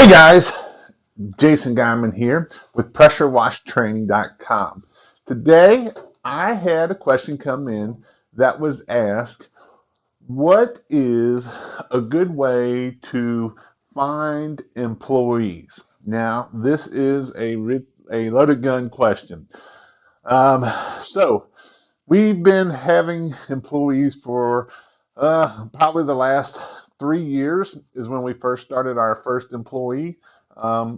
Hey guys, Jason Guyman here with PressureWashTraining.com. Today I had a question come in that was asked, what is a good way to find employees? Now, this is a loaded gun question. Um, so, we've been having employees for probably the last 3 years is when we first started our first employee.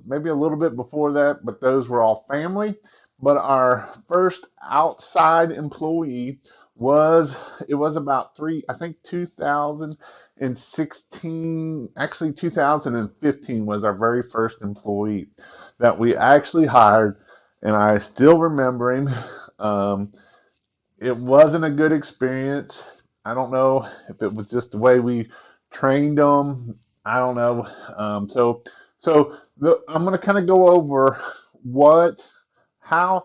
Maybe a little bit before that, but those were all family. But our first outside employee was it was about I think 2016, actually 2015 was our very first employee that we actually hired, and I still remember him. It wasn't a good experience. I don't know if it was just the way we trained them. I don't know. I'm going to kind of go over what, how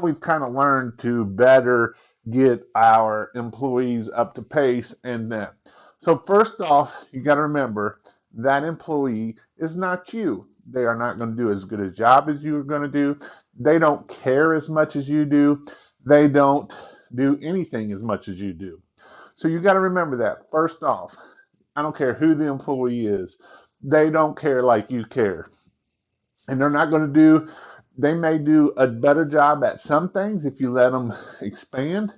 we've kind of learned to better get our employees up to pace and that. So first off, you got to remember that employee is not you. They are not going to do as good a job as you're going to do. They don't care as much as you do. They don't do anything as much as you do. So you got to remember that. First off, I don't care who the employee is. They don't care like you care. And they're not going to do, they may do a better job at some things if you let them expand,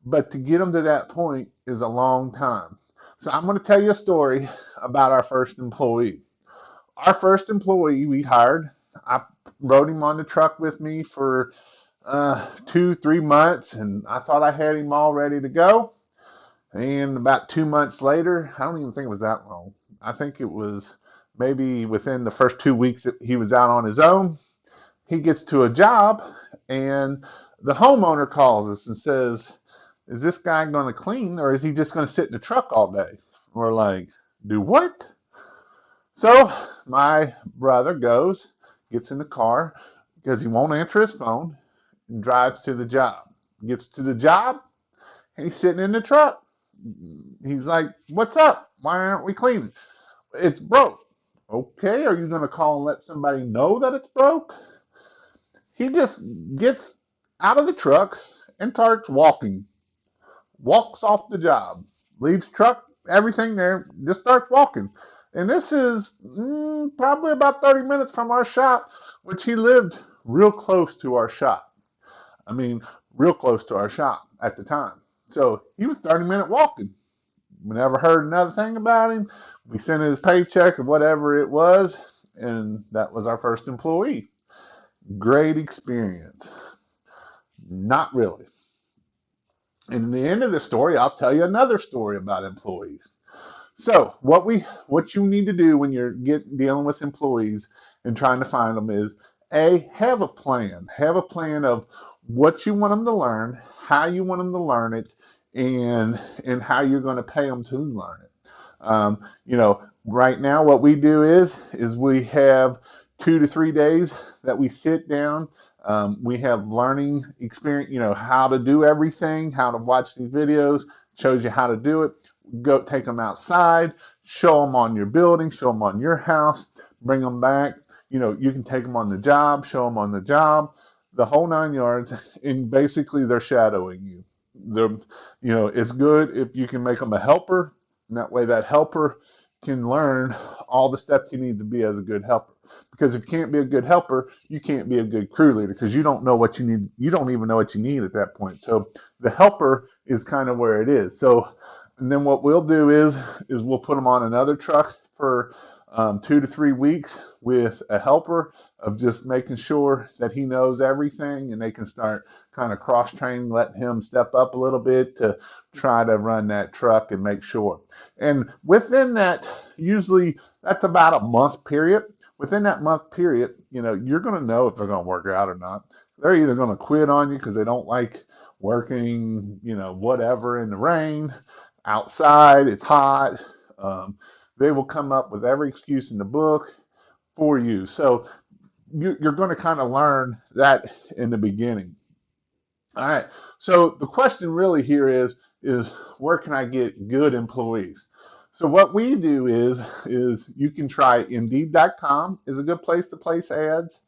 but to get them to that point is a long time. So I'm going to tell you a story about our first employee. Our first employee we hired, I rode him on the truck with me for 2, 3 months, and I thought I had him all ready to go. And about 2 months later, I don't even think it was that long. I think it was maybe within the first 2 weeks that he was out on his own. He gets to a job, and the homeowner calls us and says, "Is this guy going to clean, or is he just going to sit in the truck all day?" We're like, "Do what?" So my brother goes, gets in the car because he won't answer his phone, and drives to the job. Gets to the job, and he's sitting in the truck. He's like, "What's up? Why aren't we cleaning?" "It's broke." "Okay, are you going to call and let somebody know that it's broke?" He just gets out of the truck and starts walking. Walks off the job. Leaves truck, everything there, just starts walking. And this is probably about 30 minutes from our shop, which he lived real close to our shop. I mean, real close to our shop at the time. So he was 30-minute walking. We never heard another thing about him. We sent his paycheck or whatever it was, and that was our first employee. Great experience. Not really. And in the end of the story, I'll tell you another story about employees. So what you need to do when you're dealing with employees and trying to find them is have a plan. Have a plan of what you want them to learn, how you want them to learn it, and how you're going to pay them to learn it. Right now what we do is we have 2 to 3 days that we sit down. We have learning experience, how to do everything, how to watch these videos, shows you how to do it. Go take them outside, show them on your building, show them on your house, bring them back. You can take them on the job, show them on the job, the whole 9 yards, and basically they're shadowing you. It's good if you can make them a helper, and that way that helper can learn all the steps you need to be as a good helper. Because if you can't be a good helper, you can't be a good crew leader because you don't know what you need. You don't even know what you need at that point. So the helper is kind of where it is. So, and then what we'll do is we'll put them on another truck for 2 to 3 weeks with a helper of just making sure that he knows everything, and they can start kind of cross training, letting him step up a little bit to try to run that truck and make sure. And within that, usually that's about a month period. Within that month period, you're going to know if they're going to work out or not. They're either going to quit on you because they don't like working, whatever in the rain, outside, it's hot. They will come up with every excuse in the book for you. So you're going to kind of learn that in the beginning. All right. So the question really here is where can I get good employees? So what we do is you can try Indeed.com is a good place to place ads.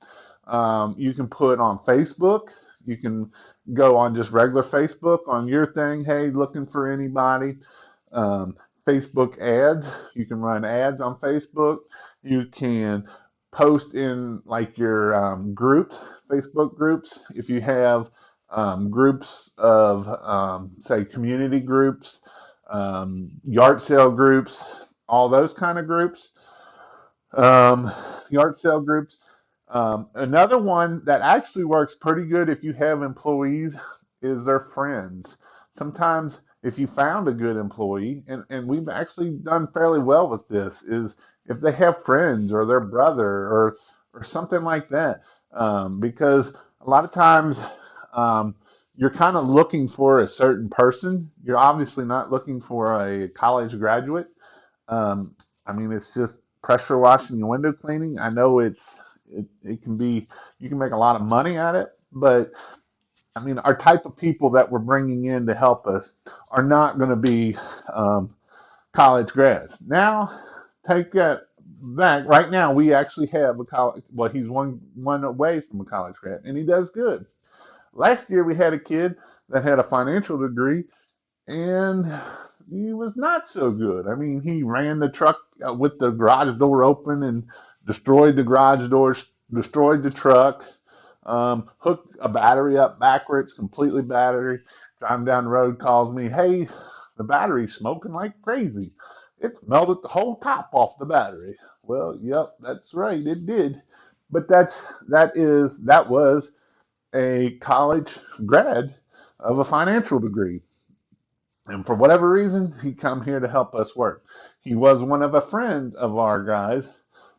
You can put on Facebook. You can go on just regular Facebook on your thing. Hey, looking for anybody? Um, Facebook ads. You can run ads on Facebook. You can post in like your groups, Facebook groups. If you have groups of, say, community groups, yard sale groups, all those kind of groups, um, yard sale groups. Another one that actually works pretty good if you have employees is their friends. Sometimes if you found a good employee, and we've actually done fairly well with this, is if they have friends or their brother or something like that. Because a lot of times you're kind of looking for a certain person. You're obviously not looking for a college graduate. Um, I mean, it's just pressure washing and window cleaning. I know it can be, you can make a lot of money at it, but I mean, our type of people that we're bringing in to help us are not going to be um, college grads. Now, take that back. Right now, we actually have a college. Well, he's one away from a college grad, and he does good. Last year, we had a kid that had a financial degree and he was not so good. I mean, he ran the truck with the garage door open and destroyed the garage doors, destroyed the truck, hooked a battery up backwards, completely battery. Driving down the road, calls me, hey, the battery's smoking like crazy. It melted the whole top off the battery. Well, yep, that's right, it did. But that was a college grad of a financial degree. And for whatever reason, he come here to help us work. He was one of a friend of our guys,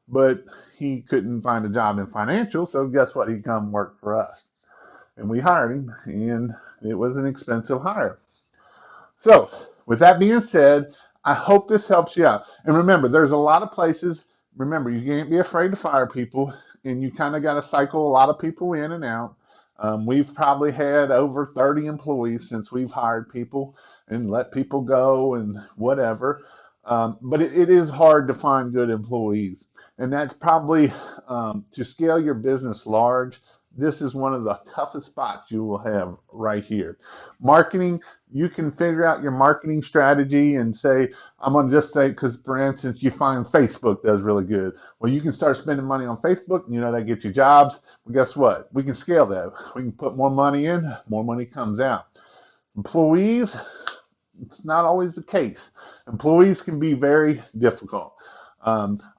but he couldn't find a job in financial, so guess what? He come work for us. And we hired him, and it was an expensive hire. So, with that being said, I hope this helps you out. And remember, there's a lot of places. Remember, you can't be afraid to fire people, and you kind of got to cycle a lot of people in and out. We've probably had over 30 employees since we've hired people and let people go and whatever. But it is hard to find good employees. And that's probably to scale your business large. This is one of the toughest spots you will have right here. Marketing, you can figure out your marketing strategy and say, I'm going to just say, because for instance, you find Facebook does really good. Well, you can start spending money on Facebook, and you know that gets you jobs. Well, guess what? We can scale that. We can put more money in, more money comes out. Employees, it's not always the case. Employees can be very difficult.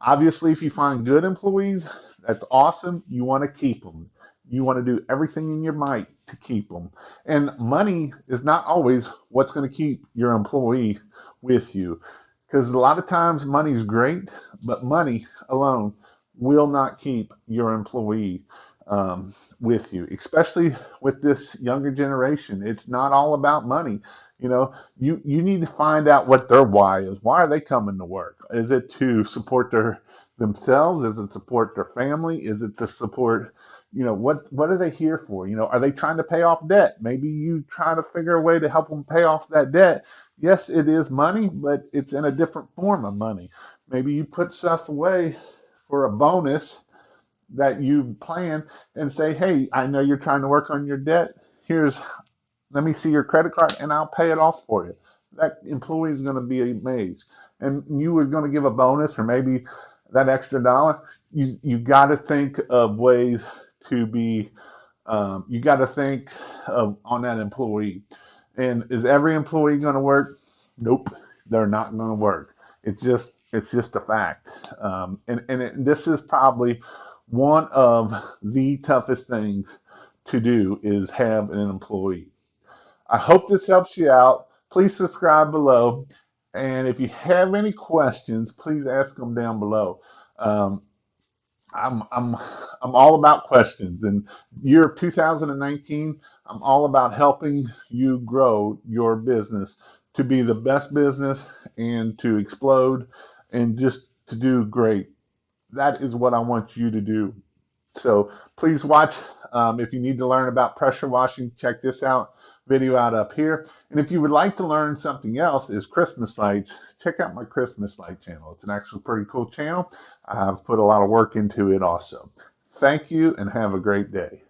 Obviously, if you find good employees, that's awesome. You want to keep them. You want to do everything in your might to keep them. And money is not always what's going to keep your employee with you. Because a lot of times money is great, but money alone will not keep your employee with you, especially with this younger generation. It's not all about money. You know, you need to find out what their why is. Why are they coming to work? Is it to support themselves? Is it support their family? Is it to support, what are they here for? Are they trying to pay off debt? Maybe you try to figure a way to help them pay off that debt. Yes, it is money, but it's in a different form of money. Maybe you put stuff away for a bonus that you plan and say, hey, I know you're trying to work on your debt. Let me see your credit card and I'll pay it off for you. That employee is going to be amazed. And you were going to give a bonus or maybe that extra dollar. You got to think of ways to be, you got to think of on that employee. And is every employee going to work? Nope, they're not going to work. It's just a fact. This is probably one of the toughest things to do is have an employee. I hope this helps you out. Please subscribe below. And if you have any questions, please ask them down below. Um, I'm all about questions. And year of 2019, I'm all about helping you grow your business to be the best business and to explode and just to do great. That is what I want you to do. So please watch. If you need to learn about pressure washing, check this out video out up here. And if you would like to learn something else, is Christmas lights, check out my Christmas light channel. It's an actually pretty cool channel. I've put a lot of work into it also. Thank you and have a great day.